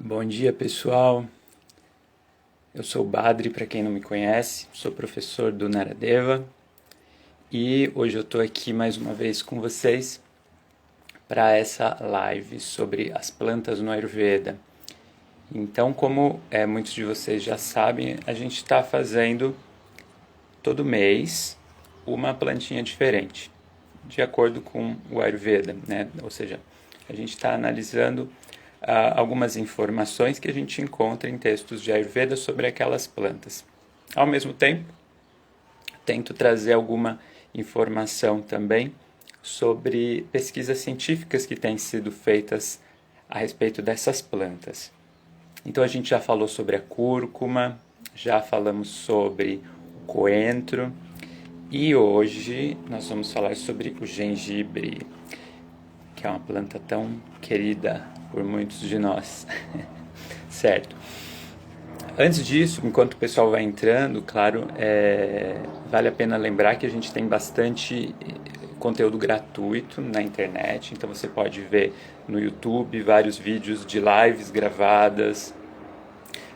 Bom dia, pessoal. Eu sou o Badri, para quem não me conhece, sou professor do Naradeva e hoje eu estou aqui mais uma vez com vocês para essa live sobre as plantas no Ayurveda. Então, como muitos de vocês já sabem, a gente está fazendo todo mês uma plantinha diferente, de acordo com o Ayurveda, né? Ou seja, a gente está analisando algumas informações que a gente encontra em textos de Ayurveda sobre aquelas plantas. Ao mesmo tempo, tento trazer alguma informação também sobre pesquisas científicas que têm sido feitas a respeito dessas plantas. Então a gente já falou sobre a cúrcuma, já falamos sobre o coentro e hoje nós vamos falar sobre o gengibre, que é uma planta tão querida por muitos de nós. Certo. Antes disso, enquanto o pessoal vai entrando, claro, vale a pena lembrar que a gente tem bastante conteúdo gratuito na internet, então você pode ver no YouTube vários vídeos de lives gravadas.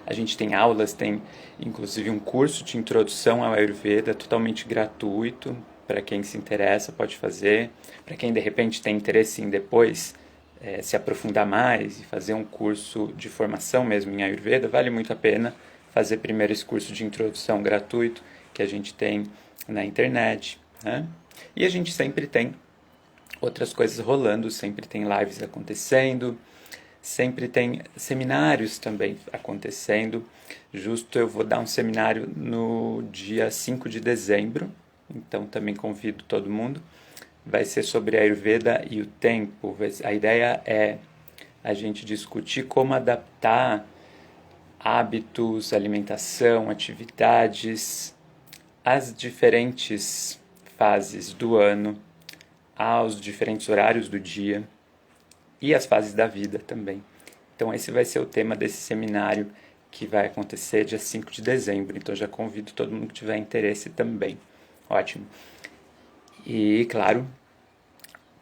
A gente tem aulas, tem inclusive um curso de introdução ao Ayurveda totalmente gratuito, para quem se interessa pode fazer. Para quem de repente tem interesse em depois se aprofundar mais e fazer um curso de formação mesmo em Ayurveda, vale muito a pena fazer primeiro esse curso de introdução gratuito que a gente tem na internet, né? E a gente sempre tem outras coisas rolando, sempre tem lives acontecendo, sempre tem seminários também acontecendo. Justo eu vou dar um seminário no dia 5 de dezembro, então também convido todo mundo. Vai ser sobre a Ayurveda e o tempo. A ideia é a gente discutir como adaptar hábitos, alimentação, atividades às diferentes fases do ano, aos diferentes horários do dia e às fases da vida também. Então esse vai ser o tema desse seminário que vai acontecer dia 5 de dezembro. Então já convido todo mundo que tiver interesse também. Ótimo. E, claro,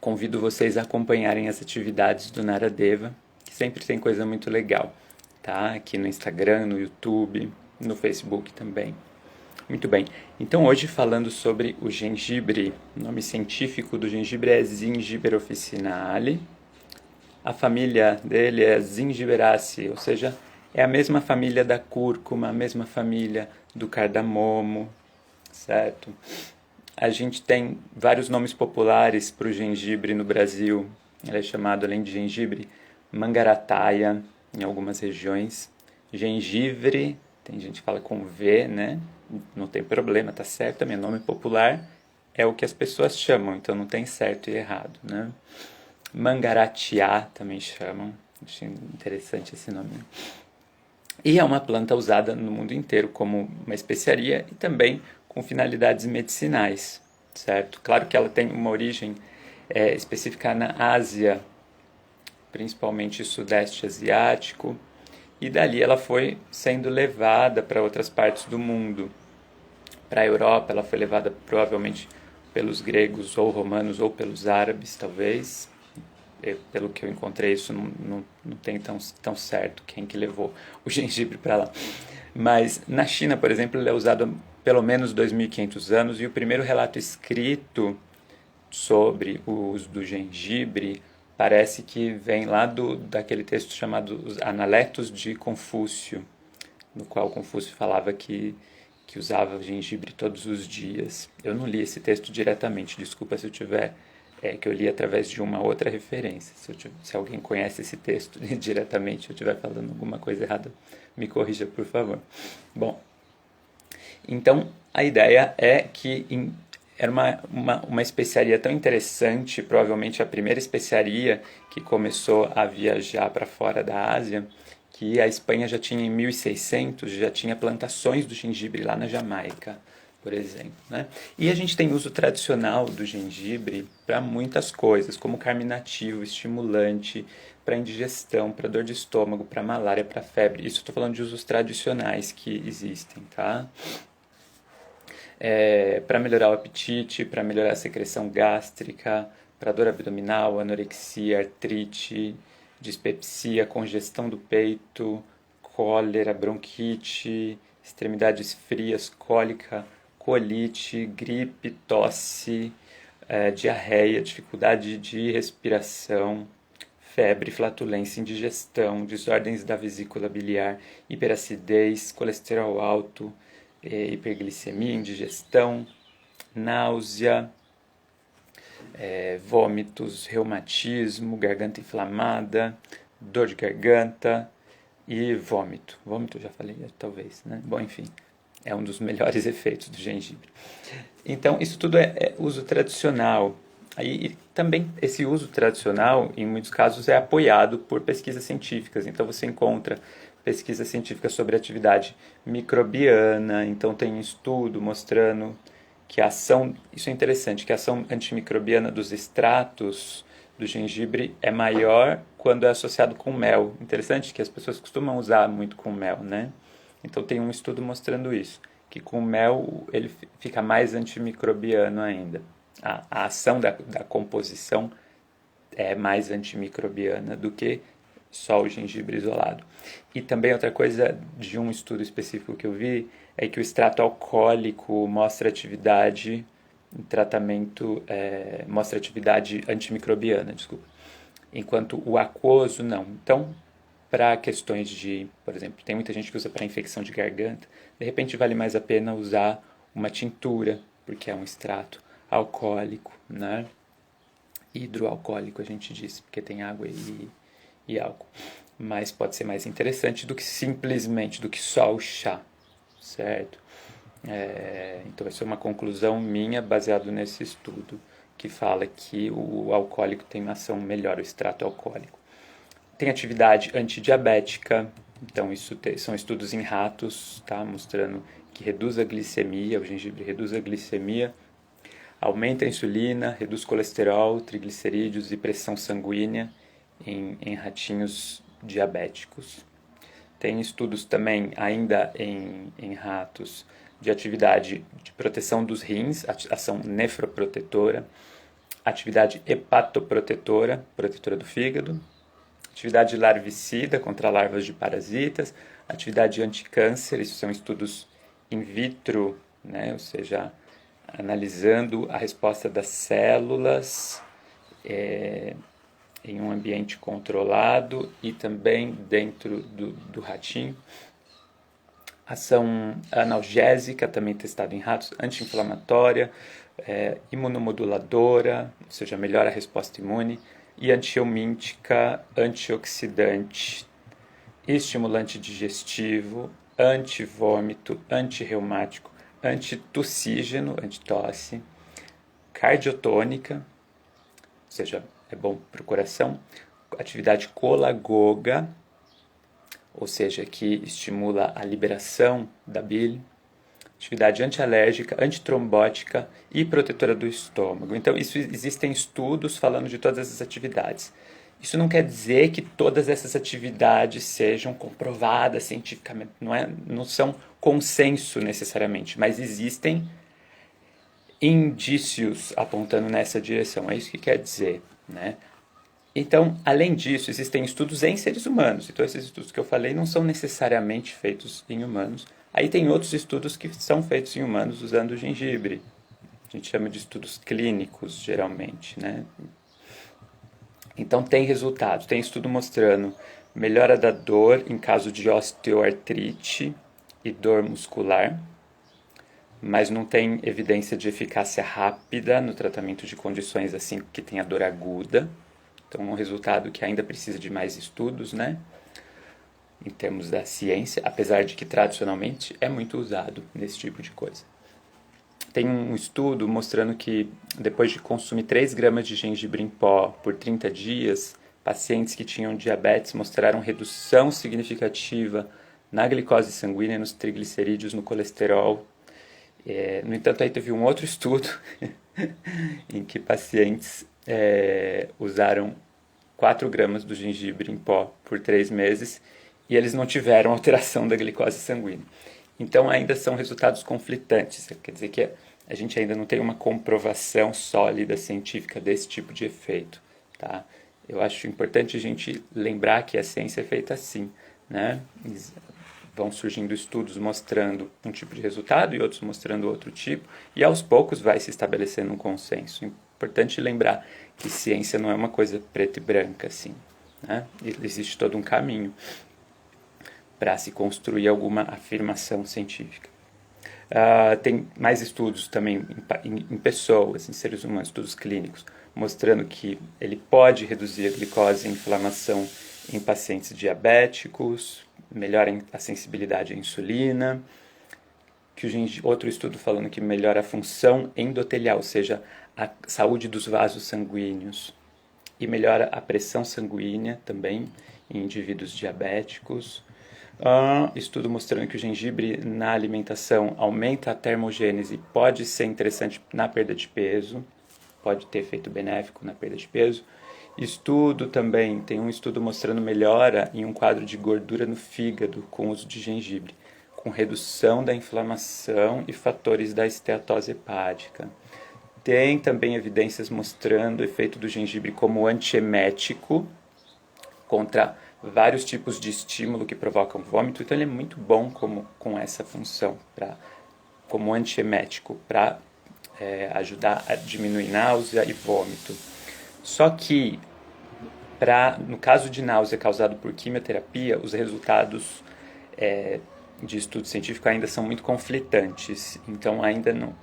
convido vocês a acompanharem as atividades do Naradeva, que sempre tem coisa muito legal, tá? Aqui no Instagram, no YouTube, no Facebook também. Muito bem. Então, hoje falando sobre o gengibre, o nome científico do gengibre é Zingiber officinale. A família dele é Zingiberaceae, ou seja, é a mesma família da cúrcuma, a mesma família do cardamomo, certo? A gente tem vários nomes populares para o gengibre no Brasil. Ele é chamado, além de gengibre, mangarataia, em algumas regiões. Gengibre, tem gente que fala com V, né? Não tem problema, tá certo também. Nome popular é o que as pessoas chamam, então não tem certo e errado, né? Mangaratiá também chamam. Achei interessante esse nome. E é uma planta usada no mundo inteiro como uma especiaria e também com finalidades medicinais, certo? Claro que ela tem uma origem específica na Ásia, principalmente Sudeste Asiático, e dali ela foi sendo levada para outras partes do mundo. Para a Europa ela foi levada provavelmente pelos gregos ou romanos ou pelos árabes, talvez. Pelo que eu encontrei, isso não tem tão certo quem que levou o gengibre para lá. Mas na China, por exemplo, ele é usado há pelo menos 2.500 anos e o primeiro relato escrito sobre o uso do gengibre parece que vem lá daquele texto chamado Os Analectos de Confúcio, no qual Confúcio falava que usava gengibre todos os dias. Eu não li esse texto diretamente, desculpa se eu tiver que eu li através de uma outra referência. Se alguém conhece esse texto diretamente, eu estiver falando alguma coisa errada, me corrija, por favor. Bom, então a ideia é que era uma especiaria tão interessante, provavelmente a primeira especiaria que começou a viajar para fora da Ásia, que a Espanha já tinha em 1600, já tinha plantações do gengibre lá na Jamaica, por exemplo, né? E a gente tem uso tradicional do gengibre para muitas coisas, como carminativo, estimulante, para indigestão, para dor de estômago, para malária, para febre. Isso eu estou falando de usos tradicionais que existem, tá? Para melhorar o apetite, para melhorar a secreção gástrica, para dor abdominal, anorexia, artrite, dispepsia, congestão do peito, cólera, bronquite, extremidades frias, cólica, colite, gripe, tosse, diarreia, dificuldade de respiração, febre, flatulência, indigestão, desordens da vesícula biliar, hiperacidez, colesterol alto, hiperglicemia, indigestão, náusea, vômitos, reumatismo, garganta inflamada, dor de garganta e vômito. Vômito já falei, talvez, né? Bom, enfim, é um dos melhores efeitos do gengibre. Então, isso tudo é uso tradicional. Aí também esse uso tradicional, em muitos casos, é apoiado por pesquisas científicas. Então você encontra pesquisa científica sobre atividade microbiana. Então tem um estudo mostrando que a ação, isso é interessante, que a ação antimicrobiana dos extratos do gengibre é maior quando é associado com mel. Interessante que as pessoas costumam usar muito com mel, né? Então tem um estudo mostrando isso, que com mel ele fica mais antimicrobiano ainda. A ação da composição é mais antimicrobiana do que só o gengibre isolado. E também outra coisa de um estudo específico que eu vi é que o extrato alcoólico mostra atividade em tratamento, mostra atividade antimicrobiana, desculpa. Enquanto o aquoso não. Então, para questões de, por exemplo, tem muita gente que usa para infecção de garganta, de repente vale mais a pena usar uma tintura, porque é um extrato alcoólico, né? Hidroalcoólico a gente diz, porque tem água e álcool. Mas pode ser mais interessante do que simplesmente, do que só o chá, certo? Então essa é uma conclusão minha baseado nesse estudo que fala que o alcoólico tem uma ação melhor, o extrato alcoólico. Tem atividade antidiabética, então isso são estudos em ratos, tá? Mostrando que reduz a glicemia, o gengibre reduz a glicemia, aumenta a insulina, reduz colesterol, triglicerídeos e pressão sanguínea em ratinhos diabéticos. Tem estudos também, ainda em ratos, de atividade de proteção dos rins, ação nefroprotetora, atividade hepatoprotetora, protetora do fígado, atividade larvicida contra larvas de parasitas, atividade anticâncer, isso são estudos in vitro, né? Ou seja, analisando a resposta das células em um ambiente controlado e também dentro do ratinho. Ação analgésica, também testada em ratos, anti-inflamatória, imunomoduladora, ou seja, melhora a resposta imune, e antihelmíntica, antioxidante, estimulante digestivo, antivômito, antirreumático, antitussígeno, antitosse, cardiotônica, ou seja, é bom para o coração, atividade colagoga, ou seja, que estimula a liberação da bile, atividade antialérgica, antitrombótica e protetora do estômago. Então, existem estudos falando de todas essas atividades. Isso não quer dizer que todas essas atividades sejam comprovadas cientificamente, não são consenso necessariamente, mas existem indícios apontando nessa direção, é isso que quer dizer, né? Então, além disso, existem estudos em seres humanos. Então, esses estudos que eu falei não são necessariamente feitos em humanos. Aí tem outros estudos que são feitos em humanos usando o gengibre. A gente chama de estudos clínicos, geralmente, né? Então, tem resultados. Tem estudo mostrando melhora da dor em caso de osteoartrite e dor muscular, mas não tem evidência de eficácia rápida no tratamento de condições assim que tem a dor aguda. Então, é um resultado que ainda precisa de mais estudos, né? Em termos da ciência, apesar de que tradicionalmente é muito usado nesse tipo de coisa. Tem um estudo mostrando que depois de consumir 3 gramas de gengibre em pó por 30 dias, pacientes que tinham diabetes mostraram redução significativa na glicose sanguínea, nos triglicerídeos, no colesterol. No entanto, aí teve um outro estudo em que pacientes usaram 4 gramas do gengibre em pó por 3 meses e eles não tiveram alteração da glicose sanguínea. Então ainda são resultados conflitantes, quer dizer que a gente ainda não tem uma comprovação sólida científica desse tipo de efeito, tá? eu acho importante a gente lembrar que a ciência é feita assim, né? Vão surgindo estudos mostrando um tipo de resultado e outros mostrando outro tipo, e aos poucos vai se estabelecendo um consenso. Importante lembrar que ciência não é uma coisa preta e branca, assim, né? Existe todo um caminho para se construir alguma afirmação científica. Tem mais estudos também em pessoas, em seres humanos, estudos clínicos, mostrando que ele pode reduzir a glicose e a inflamação em pacientes diabéticos, melhora a sensibilidade à insulina, que outro estudo falando que melhora a função endotelial, ou seja, a saúde dos vasos sanguíneos, e melhora a pressão sanguínea também em indivíduos diabéticos. Estudo mostrando que o gengibre na alimentação aumenta a termogênese, pode ser interessante na perda de peso, pode ter efeito benéfico na perda de peso. Estudo também, tem um estudo mostrando melhora em um quadro de gordura no fígado com o uso de gengibre, com redução da inflamação e fatores da esteatose hepática. Tem também evidências mostrando o efeito do gengibre como antiemético contra vários tipos de estímulo que provocam vômito, então ele é muito bom com essa função, como antiemético, para ajudar a diminuir náusea e vômito. Só que, no caso de náusea causado por quimioterapia, os resultados de estudo científico ainda são muito conflitantes, então ainda não,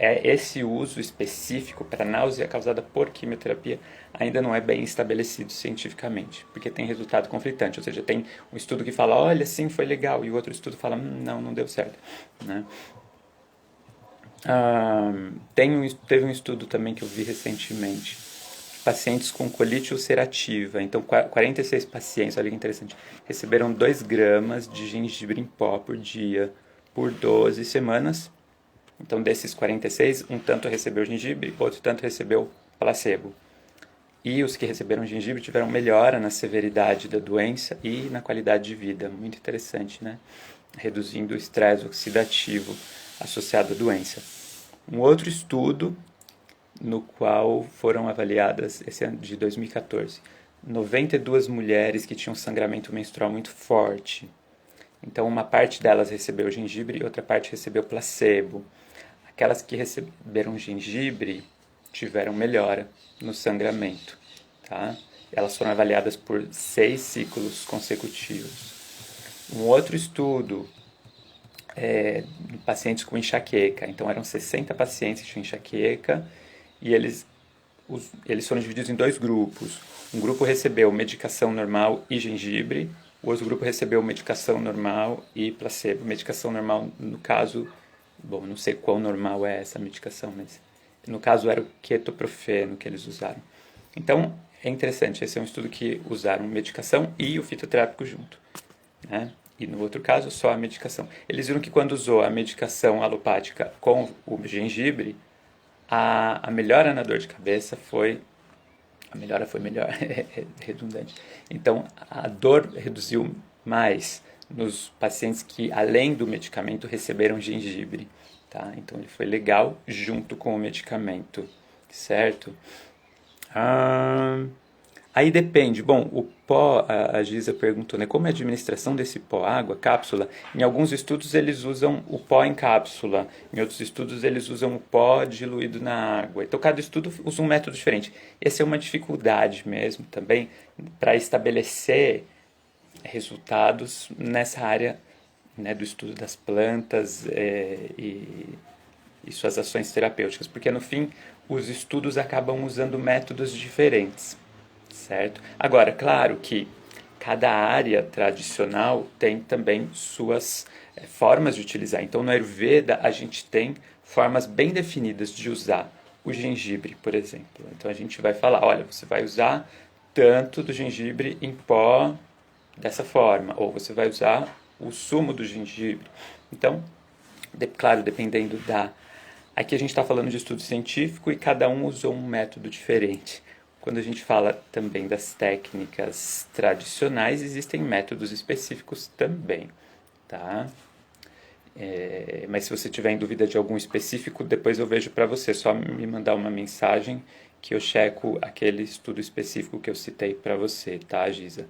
esse uso específico para náusea causada por quimioterapia ainda não é bem estabelecido cientificamente, porque tem resultado conflitante, ou seja, tem um estudo que fala, olha, sim, foi legal, e o outro estudo fala, não deu certo, né? Teve um estudo também que eu vi recentemente, pacientes com colite ulcerativa, então 46 pacientes, olha que interessante, receberam 2 gramas de gengibre em pó por dia por 12 semanas. Então, desses 46, um tanto recebeu gengibre, outro tanto recebeu placebo. E os que receberam gengibre tiveram melhora na severidade da doença e na qualidade de vida. Muito interessante, né? Reduzindo o estresse oxidativo associado à doença. Um outro estudo no qual foram avaliadas, esse ano de 2014, 92 mulheres que tinham sangramento menstrual muito forte. Então, uma parte delas recebeu gengibre e outra parte recebeu placebo. Aquelas que receberam gengibre tiveram melhora no sangramento, tá? Elas foram avaliadas por 6 ciclos consecutivos. Um outro estudo em pacientes com enxaqueca. Então, eram 60 pacientes que tinham enxaqueca e eles foram divididos em 2 grupos. Um grupo recebeu medicação normal e gengibre, o outro grupo recebeu medicação normal e placebo. Medicação normal, no caso, bom, não sei quão normal é essa medicação, mas no caso era o ketoprofeno que eles usaram. Então, é interessante, esse é um estudo que usaram medicação e o fitoterápico junto, né? E no outro caso, só a medicação. Eles viram que quando usou a medicação alopática com o gengibre, a melhora na dor de cabeça foi... A melhora foi melhor, é redundante. Então, a dor reduziu mais nos pacientes que, além do medicamento, receberam gengibre, tá? Então, ele foi legal junto com o medicamento, certo? Aí depende. Bom, o pó, a Giza perguntou, né? Como é a administração desse pó, água, cápsula? Em alguns estudos eles usam o pó em cápsula, em outros estudos eles usam o pó diluído na água. Então cada estudo usa um método diferente. Essa é uma dificuldade mesmo também para estabelecer resultados nessa área, né, do estudo das plantas e suas ações terapêuticas, porque no fim os estudos acabam usando métodos diferentes, certo? Agora, claro que cada área tradicional tem também suas formas de utilizar. Então, no Ayurveda, a gente tem formas bem definidas de usar o gengibre, por exemplo. Então, a gente vai falar, olha, você vai usar tanto do gengibre em pó dessa forma, ou você vai usar o sumo do gengibre. Então, claro, dependendo da... Aqui a gente está falando de estudo científico e cada um usou um método diferente. Quando a gente fala também das técnicas tradicionais, existem métodos específicos também, tá? Mas se você tiver em dúvida de algum específico, depois eu vejo para você. Só me mandar uma mensagem que eu checo aquele estudo específico que eu citei para você, tá, Giza?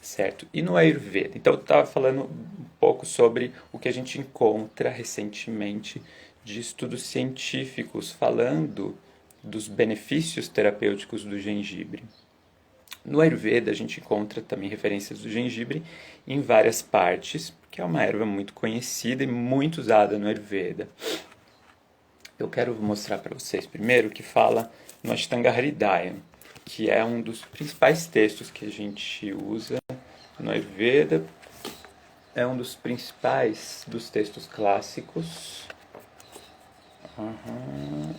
Certo. E no Ayurveda? Então, eu estava falando um pouco sobre o que a gente encontra recentemente de estudos científicos falando dos benefícios terapêuticos do gengibre. No Ayurveda, a gente encontra também referências do gengibre em várias partes, que é uma erva muito conhecida e muito usada no Ayurveda. Eu quero mostrar para vocês primeiro o que fala no Ashtanga Hridaya, que é um dos principais textos que a gente usa no Ayurveda, é um dos principais dos textos clássicos.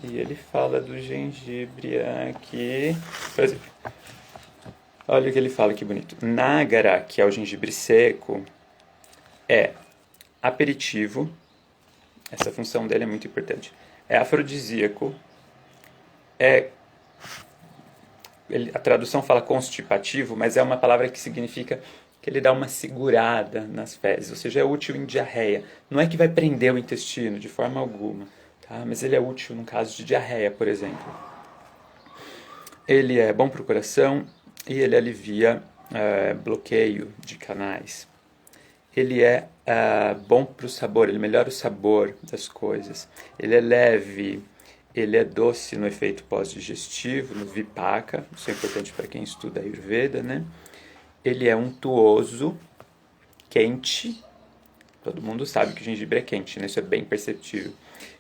E ele fala do gengibre aqui. Por exemplo, olha o que ele fala, que bonito. Nagara, que é o gengibre seco, é aperitivo. Essa função dele é muito importante. É afrodisíaco. A tradução fala constipativo, mas é uma palavra que significa que ele dá uma segurada nas fezes, ou seja, é útil em diarreia. Não é que vai prender o intestino de forma alguma, tá? Mas ele é útil no caso de diarreia, por exemplo. Ele é bom para o coração e ele alivia bloqueio de canais. Ele é bom para o sabor, ele melhora o sabor das coisas. Ele é leve, ele é doce no efeito pós-digestivo, no vipaka, isso é importante para quem estuda Ayurveda, né? Ele é untuoso, quente, todo mundo sabe que o gengibre é quente, né? Isso é bem perceptível.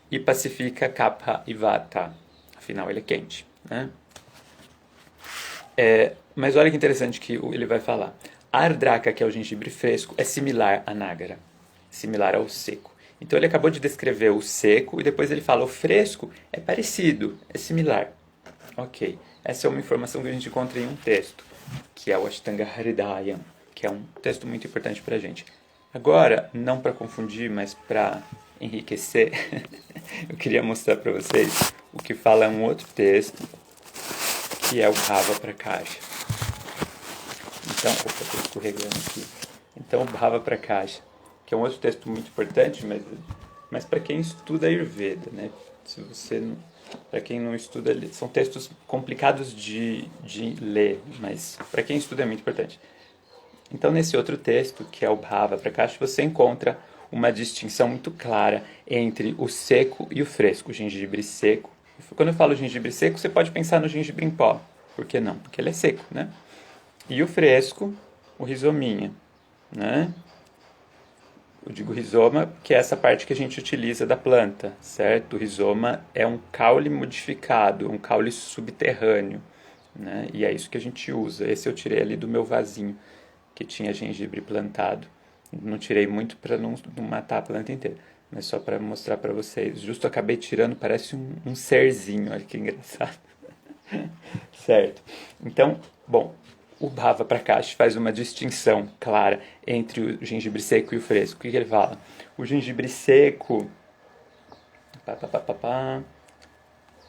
E pacifica kapha e vata, afinal ele é quente, né? Mas olha que interessante que ele vai falar. A ardraka, que é o gengibre fresco, é similar a nagara, similar ao seco. Então ele acabou de descrever o seco e depois ele fala o fresco é parecido, é similar. Ok, essa é uma informação que a gente encontra em um texto, que é o Ashtanga Hridaya, que é um texto muito importante para a gente. Agora, não para confundir, mas para enriquecer, eu queria mostrar para vocês o que fala um outro texto, que é o Bhava Prakasha. Então, estou escorregando aqui. Então, o Bhava Prakasha, que é um outro texto muito importante, mas para quem estuda Ayurveda, né? Se você para quem não estuda, são textos complicados de ler, mas para quem estuda é muito importante. Então, nesse outro texto, que é o Bhava Prakasha, você encontra uma distinção muito clara entre o seco e o fresco, o gengibre seco. Quando eu falo gengibre seco, você pode pensar no gengibre em pó. Por que não? Porque ele é seco, né? E o fresco, o rizominha, né? Eu digo rizoma, que é essa parte que a gente utiliza da planta, certo? O rizoma é um caule modificado, um caule subterrâneo, né? E é isso que a gente usa. Esse eu tirei ali do meu vasinho, que tinha gengibre plantado. Não tirei muito para não matar a planta inteira, mas só para mostrar para vocês. Justo acabei tirando, parece um serzinho, olha que engraçado. Certo. Então, bom, o Bhava Prakasha faz uma distinção clara entre o gengibre seco e o fresco. O que ele fala? O gengibre seco,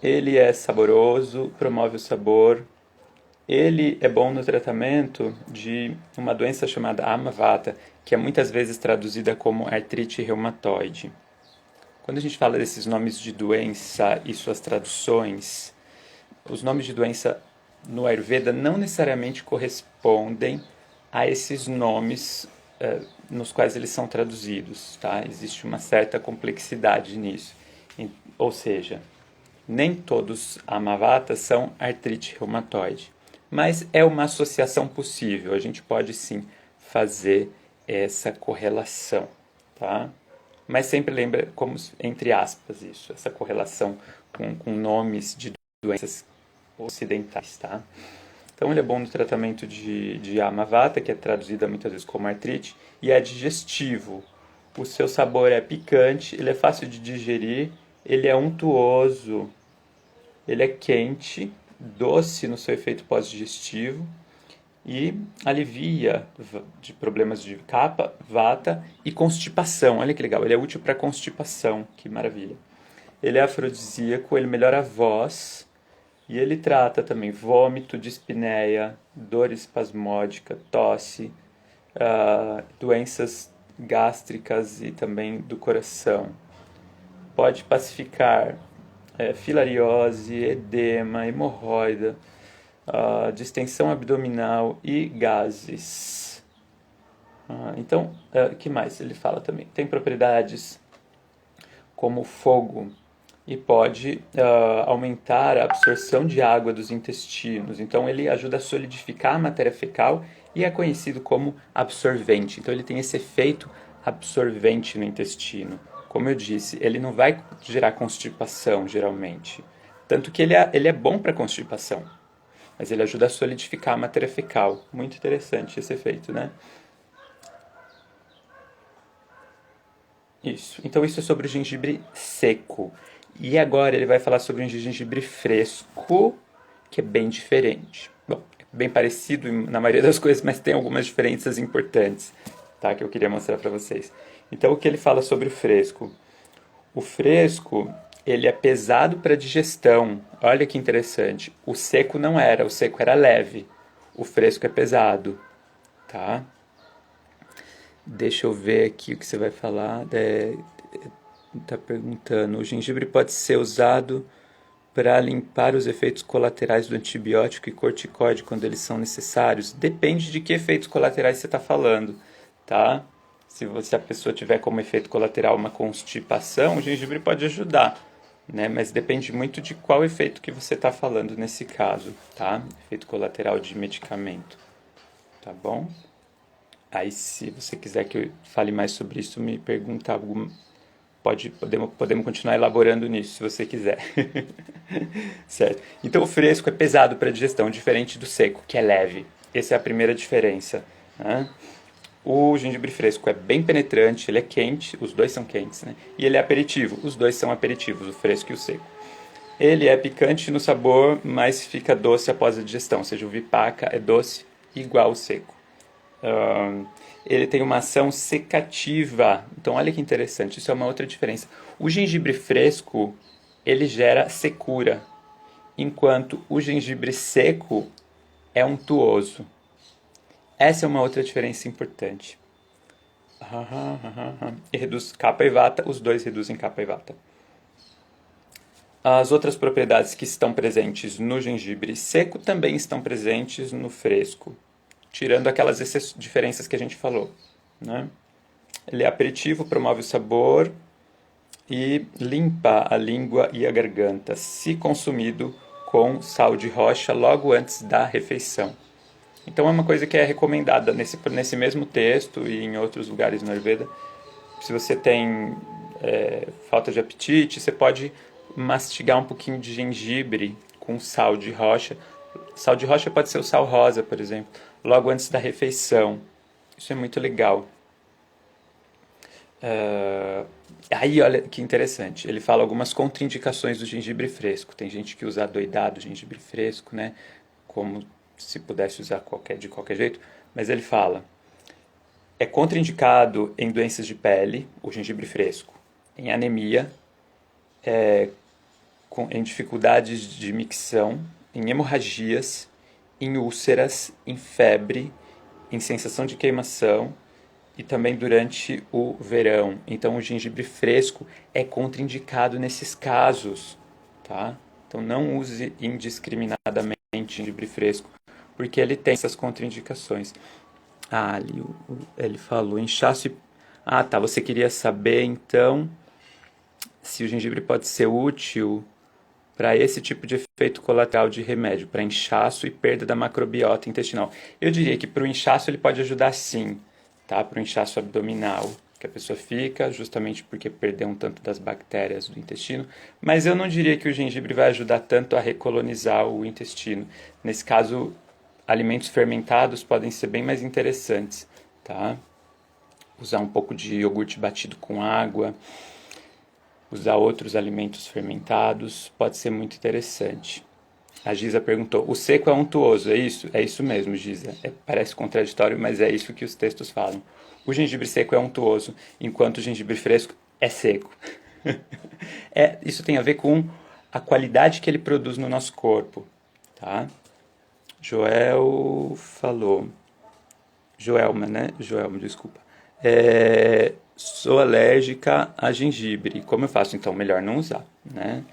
ele é saboroso, promove o sabor. Ele é bom no tratamento de uma doença chamada Amavata, que é muitas vezes traduzida como artrite reumatoide. Quando a gente fala desses nomes de doença e suas traduções, os nomes de doença no Ayurveda não necessariamente correspondem a esses nomes nos quais eles são traduzidos, tá? Existe uma certa complexidade nisso. Ou seja, nem todos amavatas são artrite reumatoide, mas é uma associação possível. A gente pode sim fazer essa correlação, tá? Mas sempre lembra, como entre aspas, isso, essa correlação com nomes de doenças ocidentais, tá? Então ele é bom no tratamento de Amavata, que é traduzida muitas vezes como artrite, e é digestivo. O seu sabor é picante, ele é fácil de digerir, ele é untuoso, ele é quente, doce no seu efeito pós-digestivo e alivia de problemas de kapha, vata e constipação. Olha que legal, ele é útil para constipação, que maravilha. Ele é afrodisíaco, ele melhora a voz e ele trata também vômito, dispneia, dor espasmódica, tosse, doenças gástricas e também do coração. Pode pacificar filariose, edema, hemorroida, distensão abdominal e gases. Então, que mais ele fala também? Tem propriedades como fogo e pode aumentar a absorção de água dos intestinos. Então, ele ajuda a solidificar a matéria fecal e é conhecido como absorvente. Então, ele tem esse efeito absorvente no intestino. Como eu disse, ele não vai gerar constipação, geralmente. Tanto que ele é bom para constipação, mas ele ajuda a solidificar a matéria fecal. Muito interessante esse efeito, né? Isso. Então, isso é sobre o gengibre seco. E agora ele vai falar sobre um gengibre fresco, que é bem diferente. Bom, é bem parecido na maioria das coisas, mas tem algumas diferenças importantes, tá? Que eu queria mostrar para vocês. Então, o que ele fala sobre o fresco? O fresco, ele é pesado para digestão. Olha que interessante. O seco não era, o seco era leve. O fresco é pesado, tá? Deixa eu ver aqui o que você vai falar. Tá perguntando, o gengibre pode ser usado para limpar os efeitos colaterais do antibiótico e corticoide quando eles são necessários? Depende de que efeitos colaterais você está falando, tá? Se a pessoa tiver como efeito colateral uma constipação, o gengibre pode ajudar, né? Mas depende muito de qual efeito que você está falando nesse caso, tá? Efeito colateral de medicamento, tá bom? Aí, se você quiser que eu fale mais sobre isso, me pergunta alguma. Podemos continuar elaborando nisso, se você quiser. Certo? Então, o fresco é pesado para digestão, diferente do seco, que é leve. Essa é a primeira diferença, né? O gengibre fresco é bem penetrante, ele é quente, os dois são quentes, né? E ele é aperitivo, os dois são aperitivos, o fresco e o seco. Ele é picante no sabor, mas fica doce após a digestão, ou seja, o vipaca é doce igual o seco. Ele tem uma ação secativa. Então, olha que interessante, isso é uma outra diferença. O gengibre fresco, ele gera secura, enquanto o gengibre seco é untuoso. Essa é uma outra diferença importante. E reduz capa e vata, os dois reduzem capa e vata. As outras propriedades que estão presentes no gengibre seco também estão presentes no fresco, tirando aquelas diferenças que a gente falou, né? Ele é aperitivo, promove o sabor e limpa a língua e a garganta, se consumido com sal de rocha logo antes da refeição. Então é uma coisa que é recomendada nesse mesmo texto e em outros lugares no Ayurveda. Se você tem falta de apetite, você pode mastigar um pouquinho de gengibre com sal de rocha. Sal de rocha pode ser o sal rosa, por exemplo, logo antes da refeição. Isso é muito legal. Aí, olha que interessante. Ele fala algumas contraindicações do gengibre fresco. Tem gente que usa adoidado gengibre fresco, né? Como se pudesse usar de qualquer jeito. Mas ele fala: é contraindicado em doenças de pele, o gengibre fresco, em anemia, em dificuldades de micção, em hemorragias, em úlceras, em febre, em sensação de queimação e também durante o verão. Então, o gengibre fresco é contraindicado nesses casos, tá? Então, não use indiscriminadamente gengibre fresco, porque ele tem essas contraindicações. Ali ele falou inchaço e... tá, você queria saber, então, se o gengibre pode ser útil para esse tipo de efeito colateral de remédio, para inchaço e perda da macrobiota intestinal. Eu diria que para o inchaço ele pode ajudar sim, tá? Para o inchaço abdominal, que a pessoa fica, justamente porque perdeu um tanto das bactérias do intestino, mas eu não diria que o gengibre vai ajudar tanto a recolonizar o intestino. Nesse caso, alimentos fermentados podem ser bem mais interessantes, tá? Usar um pouco de iogurte batido com água, usar outros alimentos fermentados, pode ser muito interessante. A Giza perguntou, o seco é untuoso, é isso? É isso mesmo, Giza. Parece contraditório, mas é isso que os textos falam. O gengibre seco é untuoso, enquanto o gengibre fresco é seco. Isso tem a ver com a qualidade que ele produz no nosso corpo, tá? Joel falou. Joelma, né? Joelma, desculpa. Sou alérgica a gengibre. Como eu faço? Então, melhor não usar, né?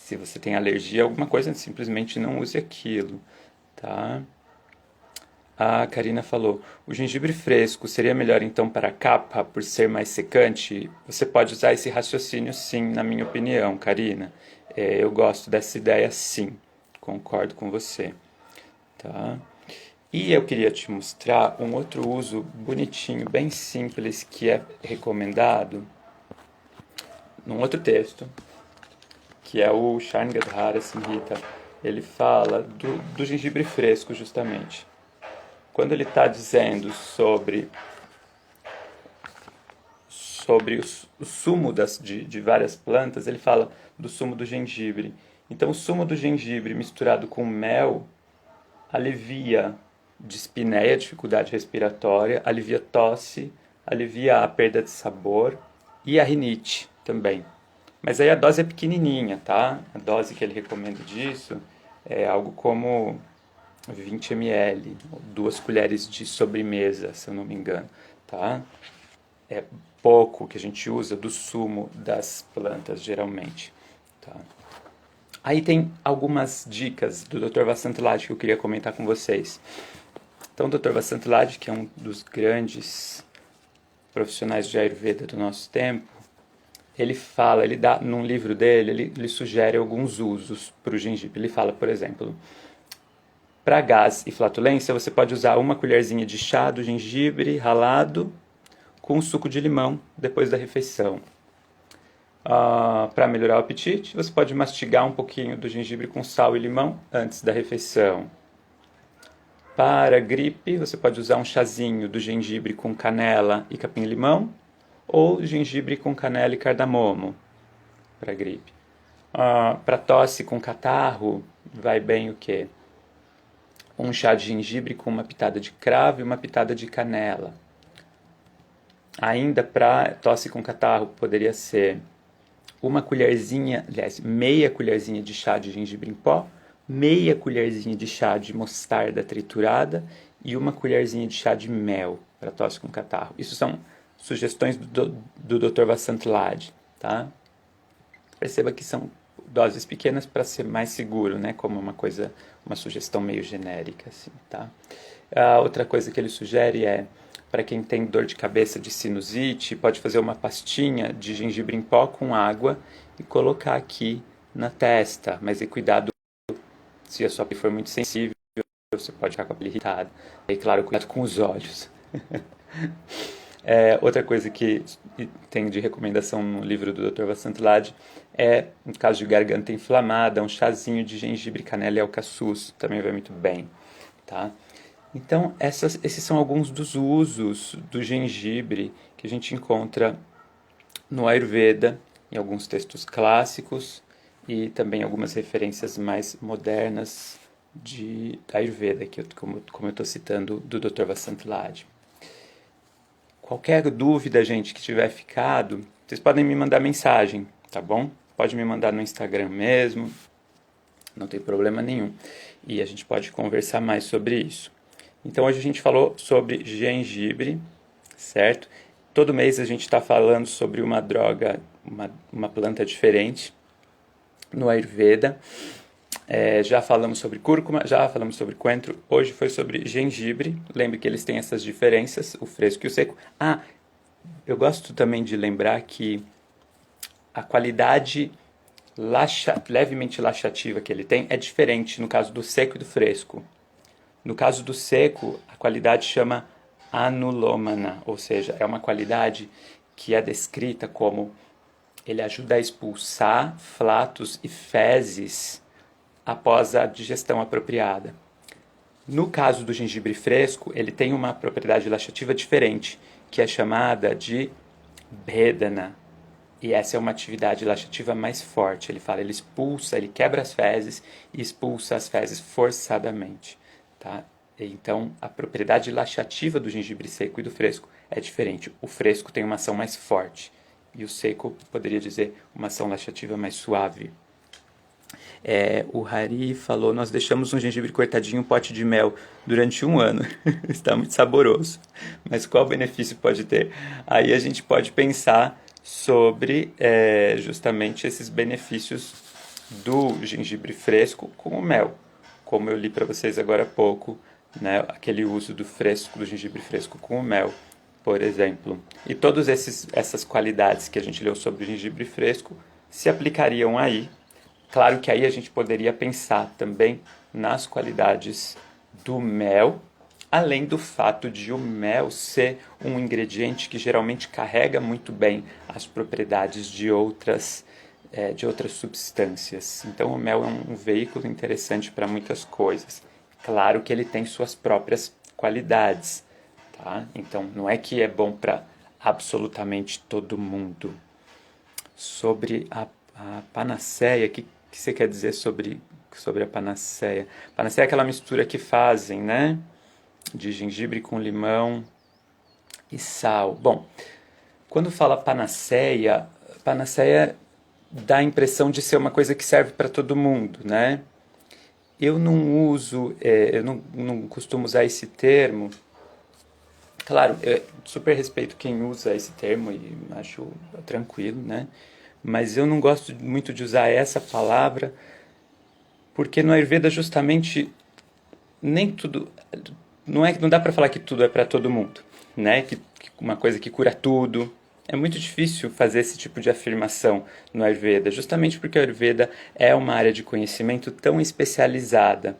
Se você tem alergia a alguma coisa, simplesmente não use aquilo, tá? A Karina falou: o gengibre fresco seria melhor então para a capa por ser mais secante? Você pode usar esse raciocínio sim, na minha opinião, Karina. Eu gosto dessa ideia sim, concordo com você, tá? E eu queria te mostrar um outro uso bonitinho, bem simples, que é recomendado num outro texto, que é o Sharngardhara Samhita. Ele fala do gengibre fresco, justamente. Quando ele está dizendo sobre o sumo de várias plantas, ele fala do sumo do gengibre. Então, o sumo do gengibre misturado com mel alivia dispneia, dificuldade respiratória, alivia tosse, alivia a perda de sabor e a rinite também. Mas aí a dose é pequenininha, tá? A dose que ele recomenda disso é algo como 20 ml, 2 colheres de sobremesa, se eu não me engano, tá? É pouco que a gente usa do sumo das plantas, geralmente, tá? Aí tem algumas dicas do Dr. Vasant Lad que eu queria comentar com vocês. Então, o Dr. Vasant Lad, que é um dos grandes profissionais de Ayurveda do nosso tempo, ele fala, ele dá, num livro dele, ele sugere alguns usos para o gengibre. Ele fala, por exemplo, para gás e flatulência, você pode usar uma colherzinha de chá do gengibre ralado com suco de limão depois da refeição. Para melhorar o apetite, você pode mastigar um pouquinho do gengibre com sal e limão antes da refeição. Para gripe, você pode usar um chazinho do gengibre com canela e capim-limão ou gengibre com canela e cardamomo para gripe. Para tosse com catarro, vai bem o quê? Um chá de gengibre com uma pitada de cravo e uma pitada de canela. Ainda para tosse com catarro, poderia ser uma colherzinha, aliás, meia colherzinha de chá de gengibre em pó, meia colherzinha de chá de mostarda triturada e uma colherzinha de chá de mel para tosse com catarro. Isso são sugestões do Dr. Vasant Lad, tá? Perceba que são doses pequenas para ser mais seguro, né? Como uma sugestão meio genérica, assim, tá? A outra coisa que ele sugere é, para quem tem dor de cabeça de sinusite, pode fazer uma pastinha de gengibre em pó com água e colocar aqui na testa, mas cuidado, se a sua pele for muito sensível, você pode ficar com a pele irritada. E claro, cuidado com os olhos. Outra coisa que tem de recomendação no livro do Dr. Vasant Lad é, no caso de garganta inflamada, um chazinho de gengibre, canela e alcaçuz, também vai muito bem, tá? Então, esses são alguns dos usos do gengibre que a gente encontra no Ayurveda, em alguns textos clássicos e também algumas referências mais modernas da Ayurveda, como eu estou citando, do Dr. Vasant Lad. Qualquer dúvida, gente, que tiver ficado, vocês podem me mandar mensagem, tá bom? Pode me mandar no Instagram mesmo, não tem problema nenhum. E a gente pode conversar mais sobre isso. Então, hoje a gente falou sobre gengibre, certo? Todo mês a gente está falando sobre uma droga, uma planta diferente no Ayurveda. Já falamos sobre cúrcuma, já falamos sobre coentro, hoje foi sobre gengibre. Lembre que eles têm essas diferenças, o fresco e o seco. Eu gosto também de lembrar que a qualidade levemente laxativa que ele tem é diferente no caso do seco e do fresco. No caso do seco, a qualidade chama anulomana, ou seja, é uma qualidade que é descrita como ele ajuda a expulsar flatos e fezes após a digestão apropriada. No caso do gengibre fresco, ele tem uma propriedade laxativa diferente, que é chamada de bhedana. E essa é uma atividade laxativa mais forte. Ele fala, ele quebra as fezes e expulsa as fezes forçadamente. Tá? Então, a propriedade laxativa do gengibre seco e do fresco é diferente. O fresco tem uma ação mais forte e o seco, poderia dizer, uma ação laxativa mais suave. O Hari falou, nós deixamos um gengibre cortadinho em um pote de mel durante 1 ano. Está muito saboroso. Mas qual benefício pode ter? Aí a gente pode pensar sobre justamente esses benefícios do gengibre fresco com o mel, como eu li para vocês agora há pouco, né, aquele uso do gengibre fresco com o mel, por exemplo. E todas essas qualidades que a gente leu sobre o gengibre fresco se aplicariam aí. Claro que aí a gente poderia pensar também nas qualidades do mel, além do fato de o mel ser um ingrediente que geralmente carrega muito bem as propriedades de outras substâncias. Então o mel é um veículo interessante para muitas coisas. Claro que ele tem suas próprias qualidades, tá? Então não é que é bom para absolutamente todo mundo. Sobre a panaceia, o que você quer dizer sobre a panaceia? Panaceia é aquela mistura que fazem, né? De gengibre com limão e sal. Bom, quando fala panaceia dá a impressão de ser uma coisa que serve para todo mundo, né? Eu não uso, eu não costumo usar esse termo. Claro, eu super respeito quem usa esse termo e acho tranquilo, né? Mas eu não gosto muito de usar essa palavra, porque no Ayurveda justamente nem tudo, não dá para falar que tudo é para todo mundo, né? Que uma coisa que cura tudo. É muito difícil fazer esse tipo de afirmação no Ayurveda, justamente porque o Ayurveda é uma área de conhecimento tão especializada,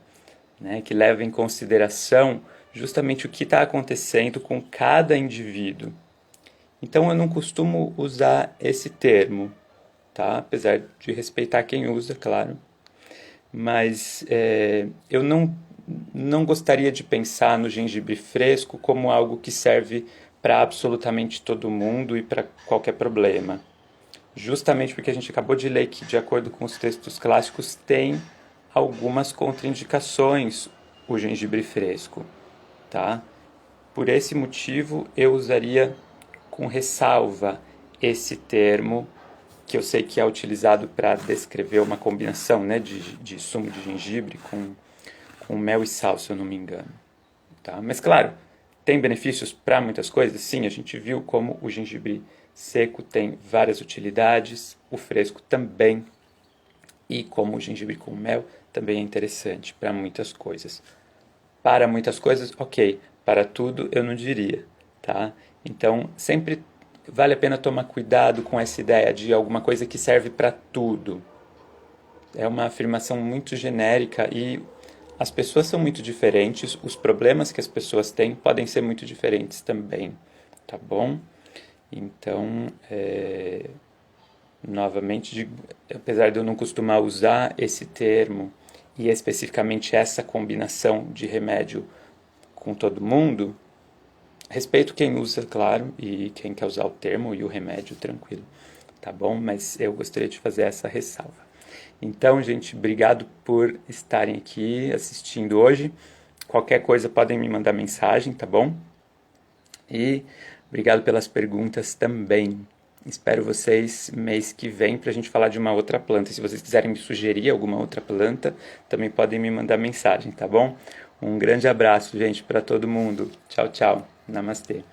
né? Que leva em consideração justamente o que está acontecendo com cada indivíduo. Então eu não costumo usar esse termo, tá? Apesar de respeitar quem usa, claro. Mas eu não gostaria de pensar no gengibre fresco como algo que serve para absolutamente todo mundo e para qualquer problema. Justamente porque a gente acabou de ler que, de acordo com os textos clássicos, tem algumas contraindicações o gengibre fresco, tá? Por esse motivo, eu usaria com ressalva esse termo, que eu sei que é utilizado para descrever uma combinação, né, de sumo de gengibre com mel e sal, se eu não me engano. Tá? Mas, claro, tem benefícios para muitas coisas? Sim, a gente viu como o gengibre seco tem várias utilidades, o fresco também, e como o gengibre com mel também é interessante para muitas coisas. Para muitas coisas, ok. Para tudo, eu não diria, tá? Então, sempre vale a pena tomar cuidado com essa ideia de alguma coisa que serve para tudo. É uma afirmação muito genérica e as pessoas são muito diferentes, os problemas que as pessoas têm podem ser muito diferentes também, tá bom? Então, novamente, apesar de eu não costumar usar esse termo e especificamente essa combinação de remédio com todo mundo, respeito quem usa, claro, e quem quer usar o termo e o remédio, tranquilo, tá bom? Mas eu gostaria de fazer essa ressalva. Então, gente, obrigado por estarem aqui assistindo hoje. Qualquer coisa podem me mandar mensagem, tá bom? E obrigado pelas perguntas também. Espero vocês mês que vem para a gente falar de uma outra planta. Se vocês quiserem me sugerir alguma outra planta, também podem me mandar mensagem, tá bom? Um grande abraço, gente, para todo mundo. Tchau, tchau. Namastê.